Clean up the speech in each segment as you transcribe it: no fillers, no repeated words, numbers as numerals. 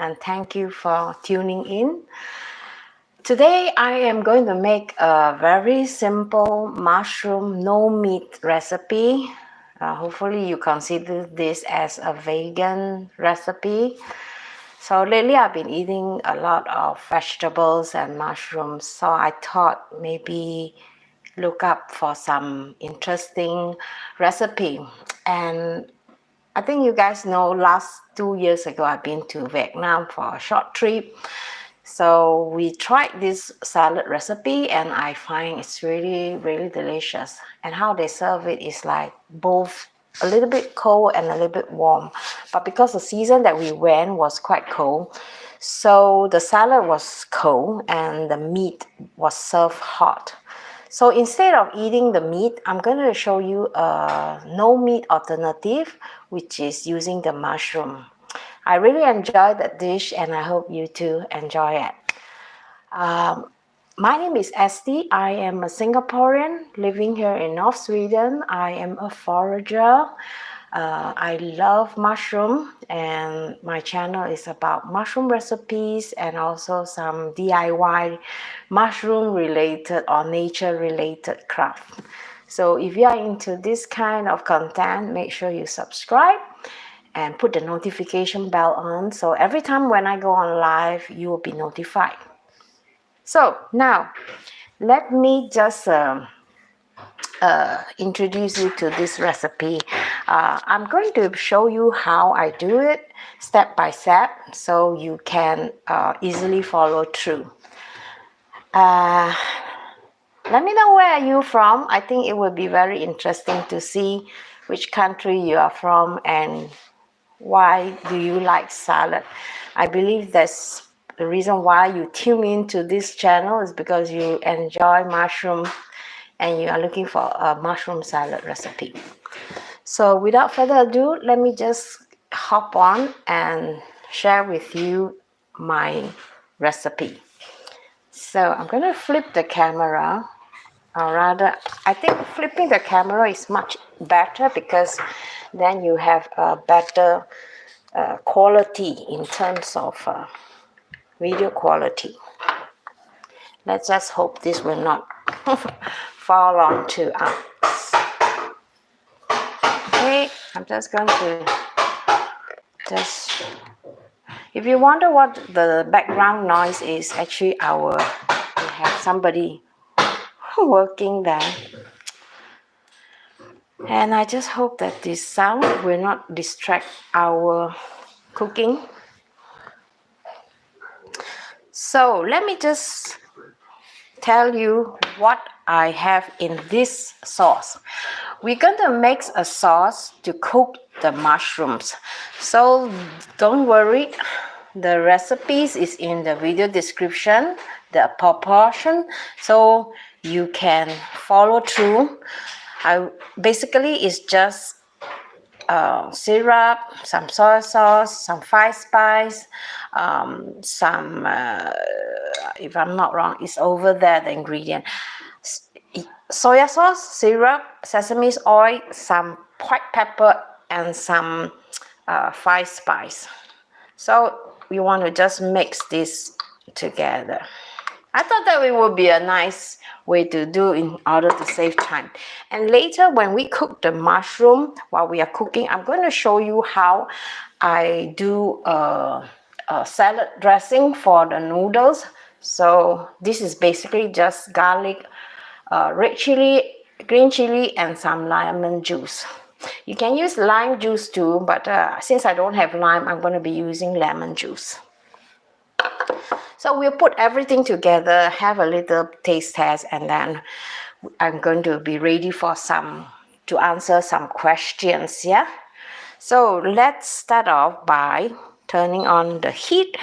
and thank you for tuning in. Today I am going to make a very simple mushroom no meat recipe. Hopefully you consider this as a vegan recipe. So lately I've been eating a lot of vegetables and mushrooms, so I thought maybe look up for some interesting recipe. And I think you guys know last 2 years ago I've been to Vietnam for a short trip. So we tried this salad recipe and I find it's really, really delicious. And how they serve it is like both a little bit cold and a little bit warm. But because the season that we went was quite cold, so the salad was cold and the meat was served hot. So instead of eating the meat, I'm going to show you a no meat alternative, which is using the mushroom. I really enjoy that dish and I hope you too enjoy it. My name is Esti. I am a Singaporean living here in North Sweden. I am a forager. I love mushroom and my channel is about mushroom recipes and also some DIY mushroom related or nature related craft. So if you are into this kind of content, make sure you subscribe and put the notification bell on, so every time when I go on live you will be notified. So now let me just introduce you to this recipe. I'm going to show you how I do it step by step so you can easily follow through. Let me know where are you from. I think it will be very interesting to see which country you are from and why do you like salad. I believe that's the reason why you tune into this channel is because you enjoy mushroom and you are looking for a mushroom salad recipe. So without further ado, let me just hop on and share with you my recipe. So I'm going to flip the camera, or rather I think flipping the camera is much better because then you have a better quality in terms of video quality. Let's just hope this will not fall onto us. Okay, I'm just going to if you wonder what the background noise is, actually we have somebody working there. And I just hope that this sound will not distract our cooking. So let me just tell you what I have in this sauce. We're going to mix a sauce to cook the mushrooms. So don't worry, the recipes is in the video description, the proportion, so you can follow through. Basically it's just syrup, some soy sauce, some five spice, some if I'm not wrong, it's over there, the ingredient. Soya sauce, syrup, sesame oil, some white pepper, and some five spice. So we want to just mix this together. I thought that it would be a nice way to do in order to save time. And later when we cook the mushroom, while we are cooking, I'm going to show you how I do a salad dressing for the noodles. So this is basically just garlic, red chili, green chili, and some lemon juice. You can use lime juice too, but since I don't have lime, I'm going to be using lemon juice. So we'll put everything together, have a little taste test, and then I'm going to be ready for to answer some questions, yeah? So let's start off by turning on the heat.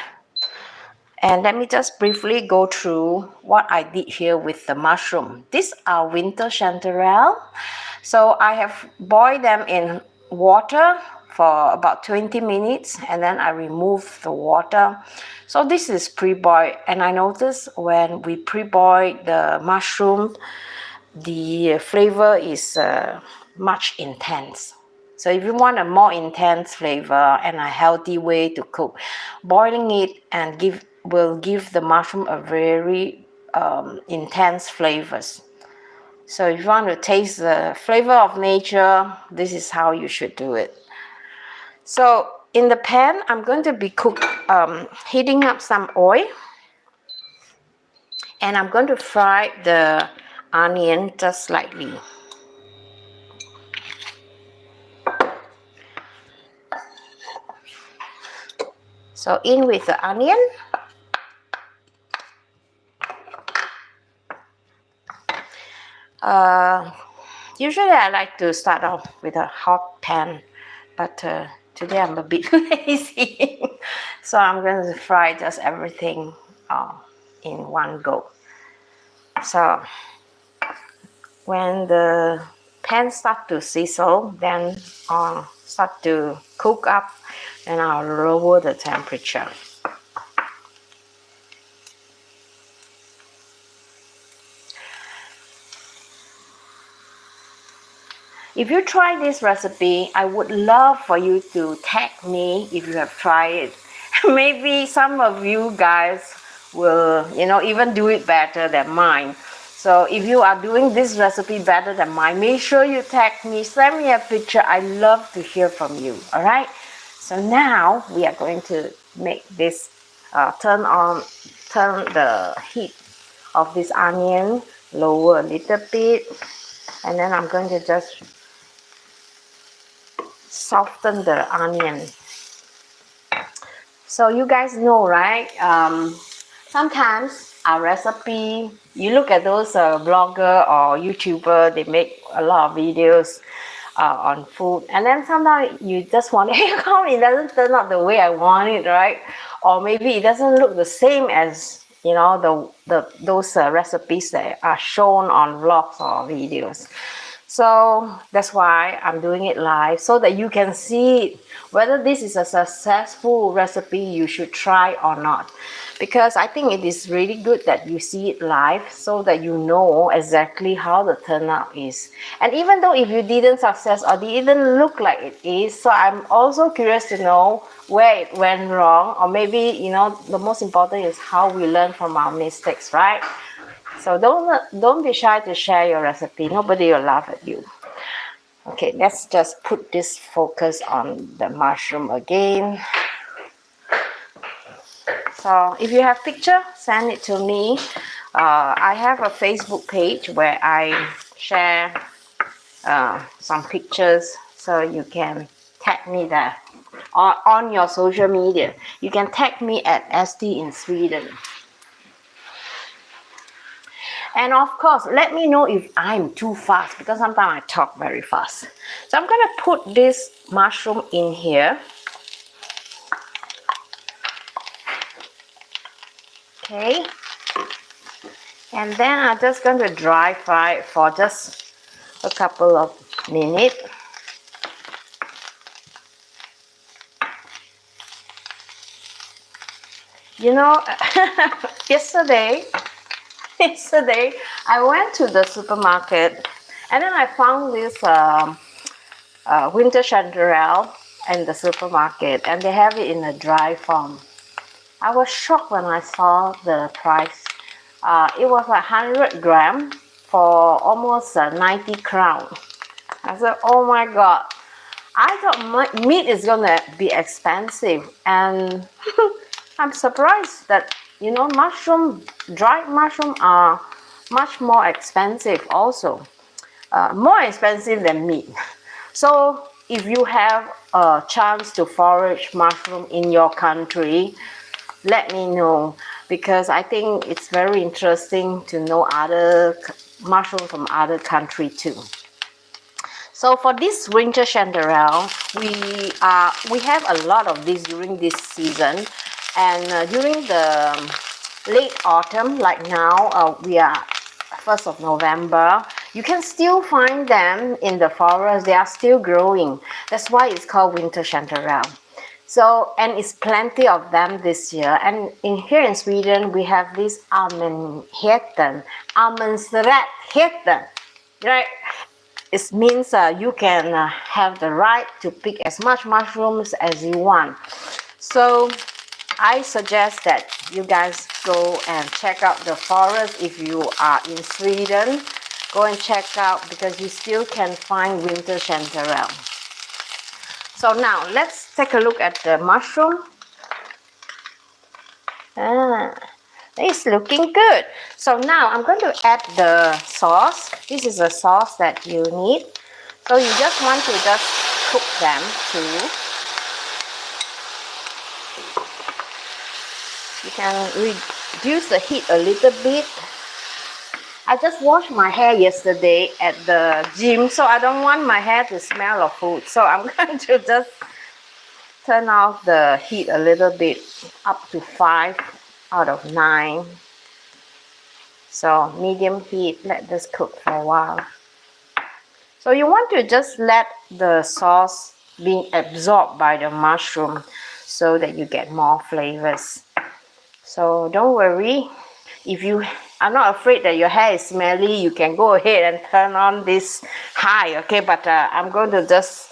And let me just briefly go through what I did here with the mushroom. These are winter chanterelle. So I have boiled them in water for about 20 minutes and then I remove the water. So this is pre-boiled, and I noticed when we pre-boil the mushroom, the flavor is much intense. So if you want a more intense flavor and a healthy way to cook, boiling it and will give the mushroom a very intense flavors. So if you want to taste the flavor of nature, this is how you should do it. So in the pan, I'm going to be heating up some oil, and I'm going to fry the onion just slightly. So in with the onion. Usually I like to start off with a hot pan, but today I'm a bit lazy. So I'm going to fry just everything in one go. So when the pan starts to sizzle, then start to cook up, then I'll lower the temperature. If you try this recipe, I would love for you to tag me if you have tried it. Maybe some of you guys will, even do it better than mine. So if you are doing this recipe better than mine, make sure you tag me, send me a picture. I love to hear from you, all right? So now we are going to make this, turn the heat of this onion, lower a little bit, and then I'm going to just soften the onion. So you guys know, right? Sometimes our recipe, you look at those blogger or YouTuber, they make a lot of videos on food, and then sometimes you just want, how come it doesn't turn out the way I want it, right? Or maybe it doesn't look the same as those recipes that are shown on vlogs or videos. So that's why I'm doing it live, so that you can see whether this is a successful recipe you should try or not. Because I think it is really good that you see it live, so that you know exactly how the turnout is. And even though if you didn't success or didn't look like it is, so I'm also curious to know where it went wrong, or maybe the most important is how we learn from our mistakes, right? So don't be shy to share your recipe. Nobody will laugh at you. Okay, let's just put this focus on the mushroom again. So if you have picture, send it to me. I have a Facebook page where I share some pictures, so you can tag me there on your social media. You can tag me at ST in Sweden. And of course, let me know if I'm too fast, because sometimes I talk very fast. So I'm going to put this mushroom in here. Okay. And then I'm just going to dry fry it for just a couple of minutes. Yesterday I went to the supermarket, and then I found this winter chanterelle in the supermarket, and they have it in a dry form. I was shocked when I saw the price. It was 100 grams for almost 90 crowns. I said, oh my God. I thought meat is gonna be expensive, and I'm surprised that dried mushroom are much more expensive also, more expensive than meat. So if you have a chance to forage mushroom in your country, let me know, because I think it's very interesting to know other mushrooms from other country too. So for this winter chanterelle, we have a lot of this during this season, and during the late autumn, like now, we are 1st of November, you can still find them in the forest. They are still growing. That's why it's called winter chanterelle. So, and it's plenty of them this year. And here in Sweden, we have this allmänheten, right? it means you can have the right to pick as much mushrooms as you want. So I suggest that you guys go and check out the forest. If you are in Sweden, go and check out, because you still can find winter chanterelle. So now let's take a look at the mushroom. It's looking good. So now I'm going to add the sauce. This is a sauce that you need. So you just want to just cook them too. You can reduce the heat a little bit. I just washed my hair yesterday at the gym, so I don't want my hair to smell of food. So I'm going to just turn off the heat a little bit, up to 5 out of 9. So medium heat, let this cook for a while. So you want to just let the sauce being absorbed by the mushroom so that you get more flavors. So don't worry, if you are not afraid that your hair is smelly, you can go ahead and turn on this high, okay? But I'm going to just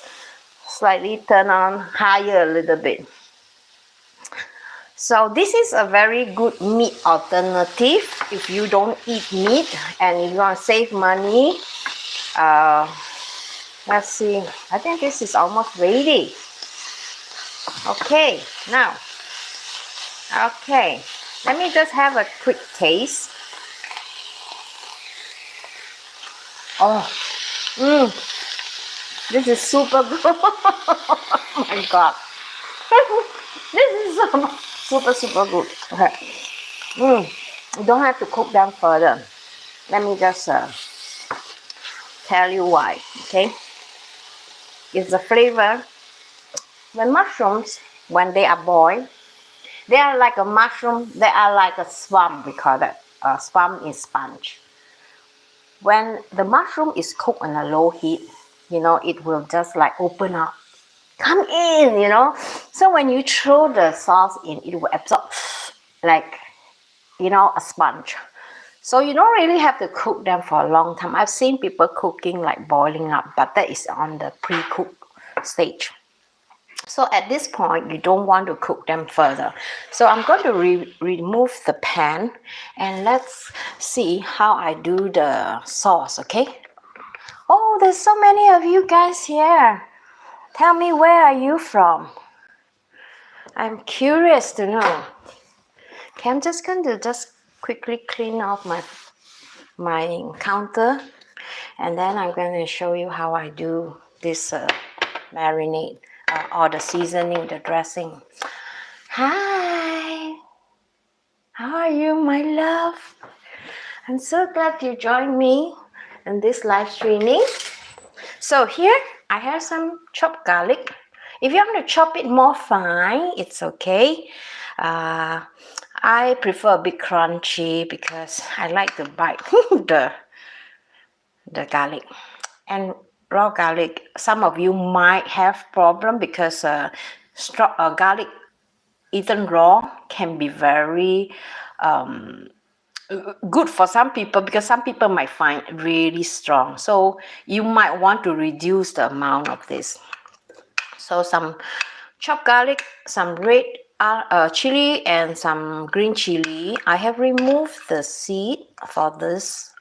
slightly turn on higher a little bit. So this is a very good meat alternative if you don't eat meat and if you want to save money. Let's see, I think this is almost ready. Okay, now, okay, let me just have a quick taste. Oh, this is super good. Oh my god. This is super good. Okay. You don't have to cook them further. Let me just tell you why. Okay. It's the flavor. When mushrooms, when they are boiled, they are like a mushroom. They are like a swamp. We call that. Swamp is sponge. When the mushroom is cooked on a low heat, you know, it will just like open up. Come in, you know. So when you throw the sauce in, it will absorb like, you know, a sponge. So you don't really have to cook them for a long time. I've seen people cooking like boiling up, but that is on the pre-cook stage. So at this point, you don't want to cook them further. So I'm going to remove the pan and let's see how I do the sauce, okay? Oh, there's so many of you guys here. Tell me, where are you from? I'm curious to know. Okay, I'm just going to just quickly clean off my counter, and then I'm going to show you how I do this marinade or the seasoning, the dressing. Hi, how are you, my love? I'm so glad you joined me in this live streaming. So here I have some chopped garlic. If you want to chop it more fine, it's okay. I prefer a bit crunchy because I like to bite the garlic. And raw garlic, some of you might have problem because garlic eaten raw can be very good for some people, because some people might find it really strong. So you might want to reduce the amount of this. So some chopped garlic, some red chili, and some green chili. I have removed the seed for this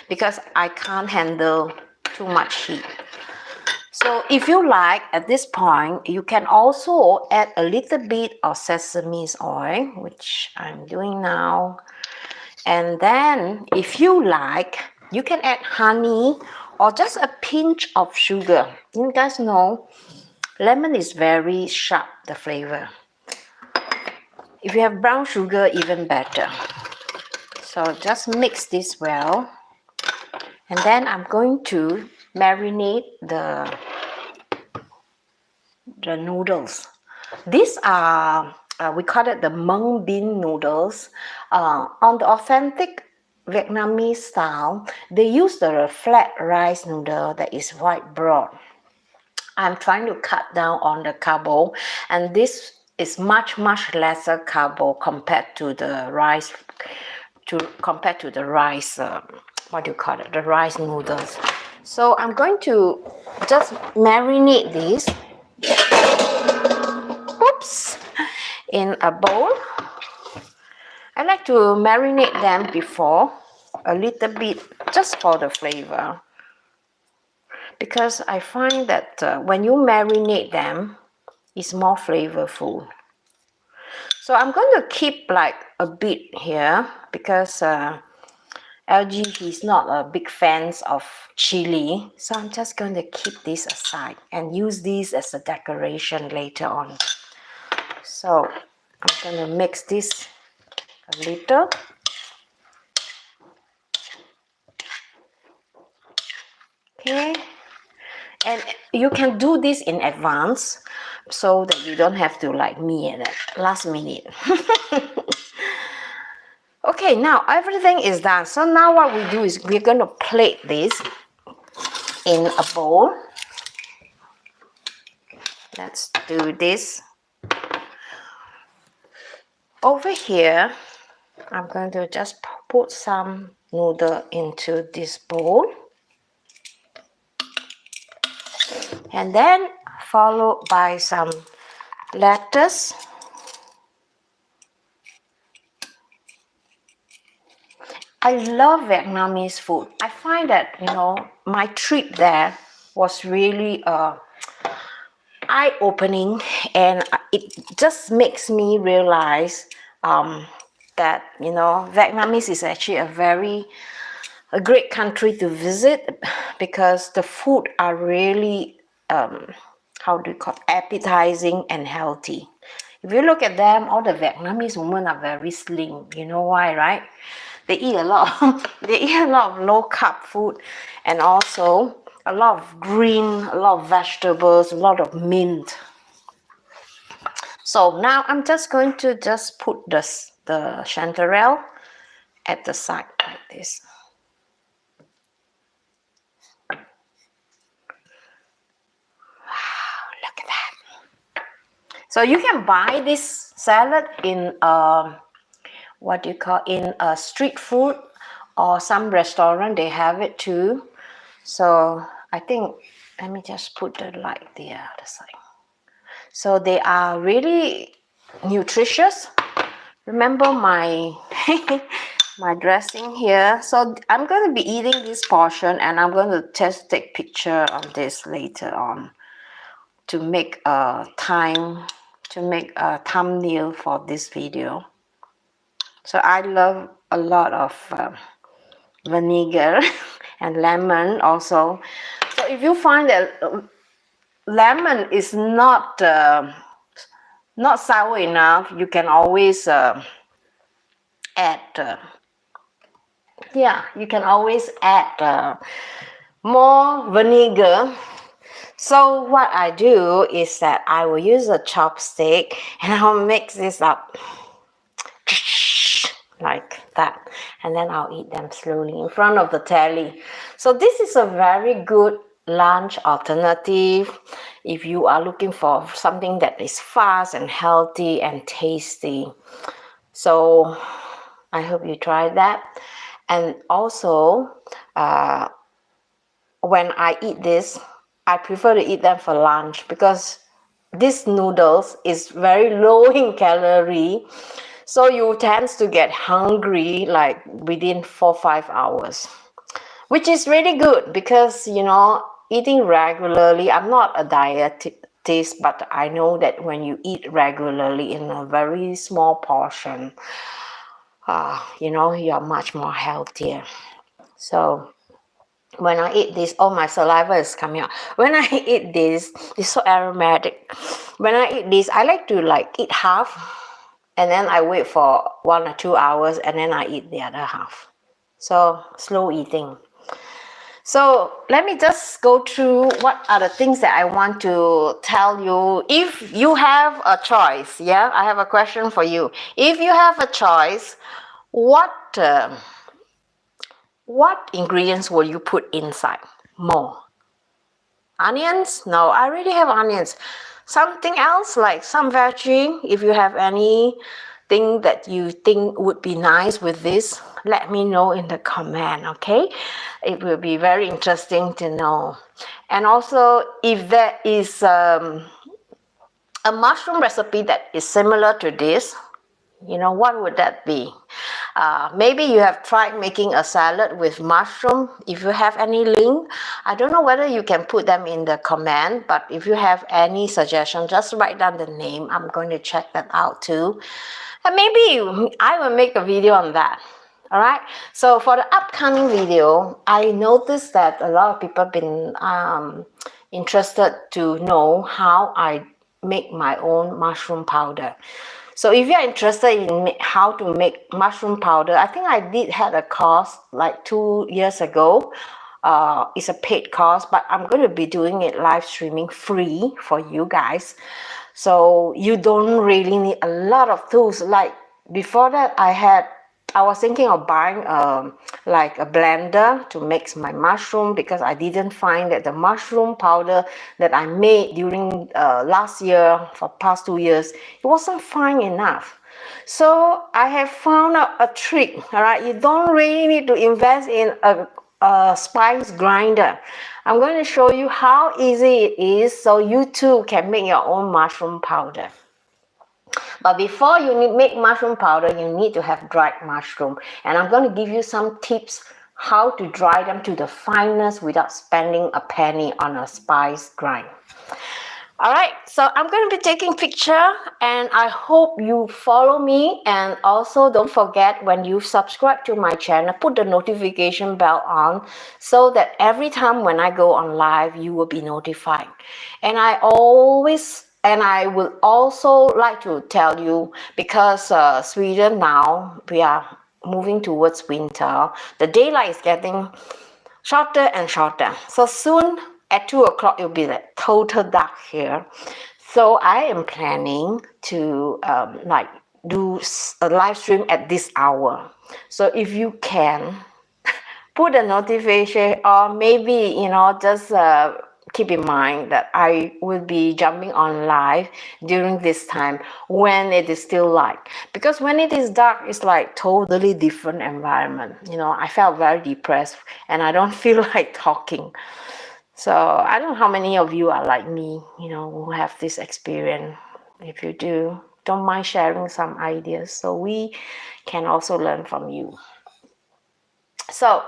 because I can't handle too much heat. So if you like, at this point, you can also add a little bit of sesame oil, which I'm doing now. And then if you like, you can add honey or just a pinch of sugar. You guys know lemon is very sharp, the flavor. If you have brown sugar, even better. So just mix this well. And then I'm going to marinate the noodles. These are, we call it the mung bean noodles. On the authentic Vietnamese style, they use the flat rice noodle that is quite broad. I'm trying to cut down on the carbo, and this is much lesser carbo compared to the rice. What do you call it? The rice noodles. So I'm going to just marinate these, oops, in a bowl. I like to marinate them before a little bit, just for the flavor, because I find that when you marinate them, it's more flavorful. So I'm going to keep like a bit here because LG, he's not a big fan of chili. So I'm just going to keep this aside and use these as a decoration later on. So I'm going to mix this a little. Okay. And you can do this in advance so that you don't have to like me at the last minute. Okay, now everything is done. So now what we do is we're going to plate this in a bowl. Let's do this. Over here, I'm going to just put some noodle into this bowl. And then followed by some lettuce. I love Vietnamese food. I find that, you know, my trip there was really eye-opening, and it just makes me realize that, you know, Vietnamese is actually a great country to visit because the food are really how do you call it? Appetizing and healthy. If you look at them, all the Vietnamese women are very slim. You know why, right? They eat a lot. They eat a lot of low carb food, and also a lot of green, a lot of vegetables, a lot of mint. So now I'm just going to just put the chanterelle at the side like this. Look at that. So you can buy this salad in what do you call, in a street food, or some restaurant they have it too. So I think, let me just put the light the other side. So they are really nutritious. Remember my my dressing here. So I'm going to be eating this portion, and I'm going to just take picture of this later on to make a thumbnail for this video. So I love a lot of vinegar and lemon also. So if you find that lemon is not sour enough, you can always add you can always add more vinegar. So what I do is that I will use a chopstick and I'll mix this up like that, and then I'll eat them slowly in front of the telly. So this is a very good lunch alternative if you are looking for something that is fast and healthy and tasty. So I hope you try that. And also when I eat this, I prefer to eat them for lunch because this noodles is very low in calorie. So you tend to get hungry like within 4-5 hours, which is really good because, you know, eating regularly, I'm not a dietist, but I know that when you eat regularly in a very small portion, you know, you're much more healthier. So when I eat this, oh, my saliva is coming out. When I eat this, it's so aromatic. When I eat this, I like to like eat half, and then I wait for 1 or 2 hours, and then I eat the other half. So slow eating. So let me just go through what are the things that I want to tell you. If you have a choice, yeah, I have a question for you. If you have a choice, what ingredients will you put inside more? Onions? No, I already have onions. Something else, like some veggie, if you have any. thing that you think would be nice with this, let me know in the comment, okay? It will be very interesting to know. And also, if there is a mushroom recipe that is similar to this, you know, what would that be? Maybe you have tried making a salad with mushroom. If you have any link, I don't know whether you can put them in the comment, but if you have any suggestion, just write down the name. I'm going to check that out too. And maybe I will make a video on that. All right. So for the upcoming video, I noticed that a lot of people have been interested to know how I make my own mushroom powder. So if you're interested in how to make mushroom powder, I think I did had a course like 2 years ago. It's a paid course, but I'm going to be doing it live streaming free for you guys. So you don't really need a lot of tools. Like before that, I was thinking of buying like a blender to mix my mushroom, because I didn't find that the mushroom powder that I made during last year, for past 2 years, it wasn't fine enough. So I have found out a trick. All right, you don't really need to invest in a spice grinder. I'm going to show you how easy it is, so you too can make your own mushroom powder. But before you make mushroom powder, you need to have dried mushroom. And I'm going to give you some tips how to dry them to the finest without spending a penny on a spice grind. All right, so I'm going to be taking picture, and I hope you follow me. And also don't forget, when you subscribe to my channel, put the notification bell on, so that every time when I go on live, you will be notified. And I will also like to tell you, because Sweden now, we are moving towards winter, the daylight is getting shorter and shorter. So soon at 2 o'clock, it'll be like total dark here. So I am planning to like do a live stream at this hour. So if you can, put a notification, or maybe, you know, just keep in mind that I will be jumping on live during this time when it is still light. Because when it is dark, it's like totally different environment. You know, I felt very depressed and I don't feel like talking. So I don't know how many of you are like me, you know, who have this experience. If you do, don't mind sharing some ideas so we can also learn from you. So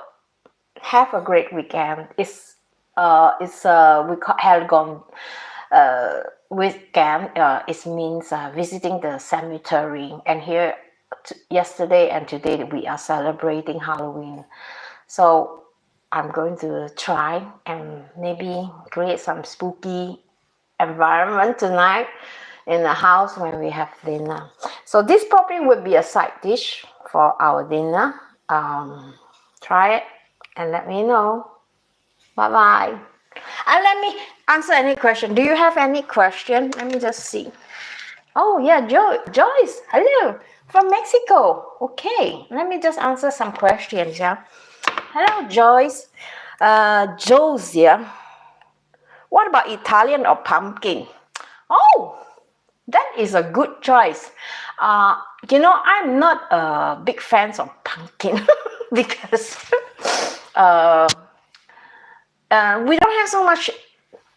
have a great weekend. We call Helgon weekend. It means visiting the cemetery. And here, yesterday and today, we are celebrating Halloween. So I'm going to try and maybe create some spooky environment tonight in the house when we have dinner. So this probably would be a side dish for our dinner. Try it and let me know. Bye-bye. And let me answer any question. Do you have any question? Let me just see. Oh, yeah, Joyce. Hello. From Mexico. Okay. Let me just answer some questions, yeah. Hello, Joyce. Josia. What about Italian or pumpkin? Oh, that is a good choice. You know, I'm not a big fan of pumpkin because we don't have so much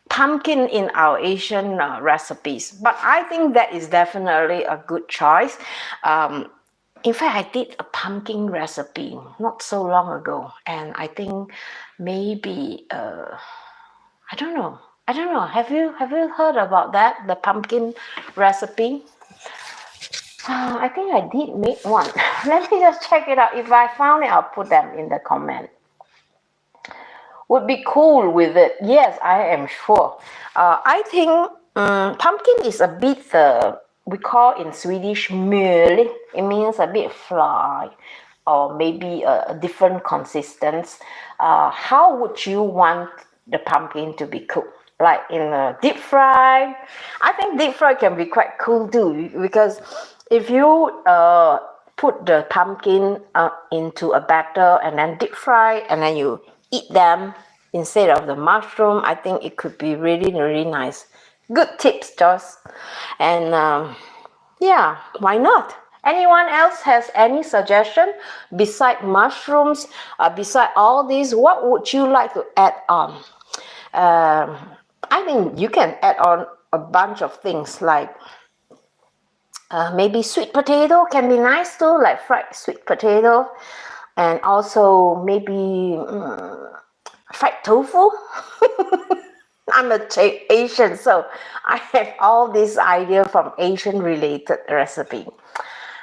pumpkin in our Asian recipes, but I think that is definitely a good choice. In fact, I did a pumpkin recipe not so long ago, and I think maybe I don't know. Have you heard about that? The pumpkin recipe? I think I did make one. Let me just check it out. If I found it, I'll put them in the comment. Would be cool with it. Yes, I am sure. I think pumpkin is a bit, we call in Swedish mjöl. It means a bit fly, or maybe a different consistency. How would you want the pumpkin to be cooked? Like in a deep fry? I think deep fry can be quite cool too, because if you put the pumpkin into a batter and then deep fry and then you eat them instead of the mushroom, I think it could be really, really nice. Good tips, Joss. And yeah, why not? Anyone else has any suggestion beside mushrooms, beside all these? What would you like to add on? I think you can add on a bunch of things like maybe sweet potato can be nice too, like fried sweet potato, and also maybe fried tofu. I'm a Asian, so I have all these ideas from Asian related recipe.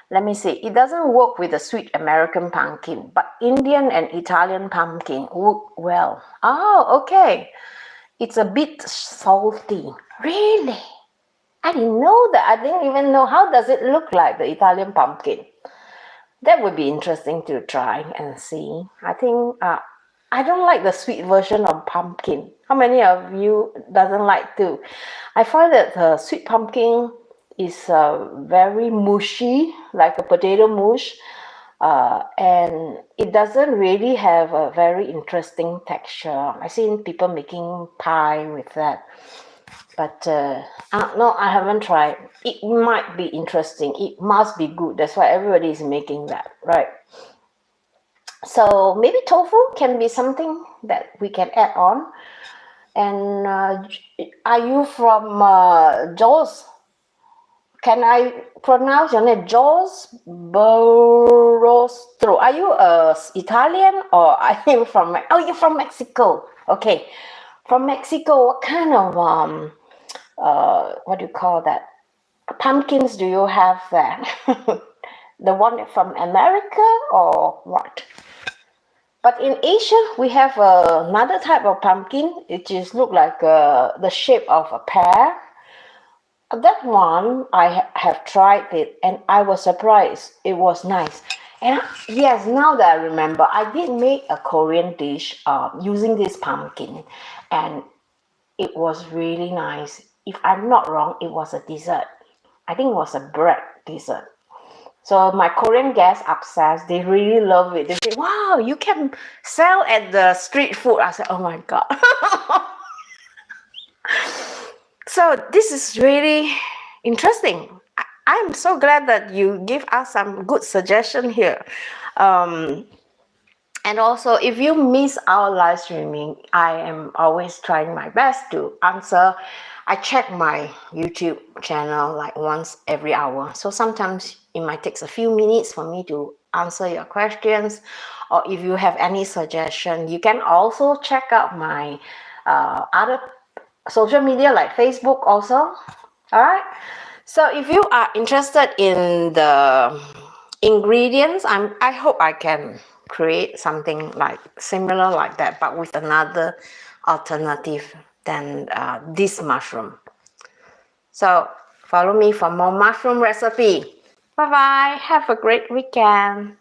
Let me see. It doesn't work with the sweet American pumpkin, but Indian and Italian pumpkin work well. Oh, okay. It's a bit salty. Really? I didn't know that. I didn't even know how does it look like, the Italian pumpkin. That would be interesting to try and see. I think I don't like the sweet version of pumpkin. How many of you doesn't like to? I find that the sweet pumpkin is very mushy, like a potato mush, and it doesn't really have a very interesting texture. I've seen people making pie with that, but no, I haven't tried. It might be interesting. It must be good. That's why everybody is making that, right? So maybe tofu can be something that we can add on. And are you from Jaws? Can I pronounce your name? Jaws Borostro. Are you Italian or are you from? Oh, you're from Mexico. Okay, from Mexico. What kind of what do you call that? Pumpkins do you have there? The one from America or what? But in Asia, we have another type of pumpkin. It just look like the shape of a pear. That one, I have tried it and I was surprised. It was nice. And yes, now that I remember, I did make a Korean dish using this pumpkin. And it was really nice. If I'm not wrong, it was a dessert. I think it was a bread dessert. So my Korean guests obsessed. They really love it. They say, wow, you can sell at the street food. I said, oh my God. So this is really interesting. I'm so glad that you give us some good suggestion here. And also, if you miss our live streaming, I am always trying my best to answer. I check my YouTube channel like once every hour. So sometimes it might take a few minutes for me to answer your questions. Or if you have any suggestion, you can also check out my other social media like Facebook also. All right. So if you are interested in the ingredients, I hope I can create something like similar like that, but with another alternative than this mushroom. So follow me for more mushroom recipe. Bye bye. Have a great weekend.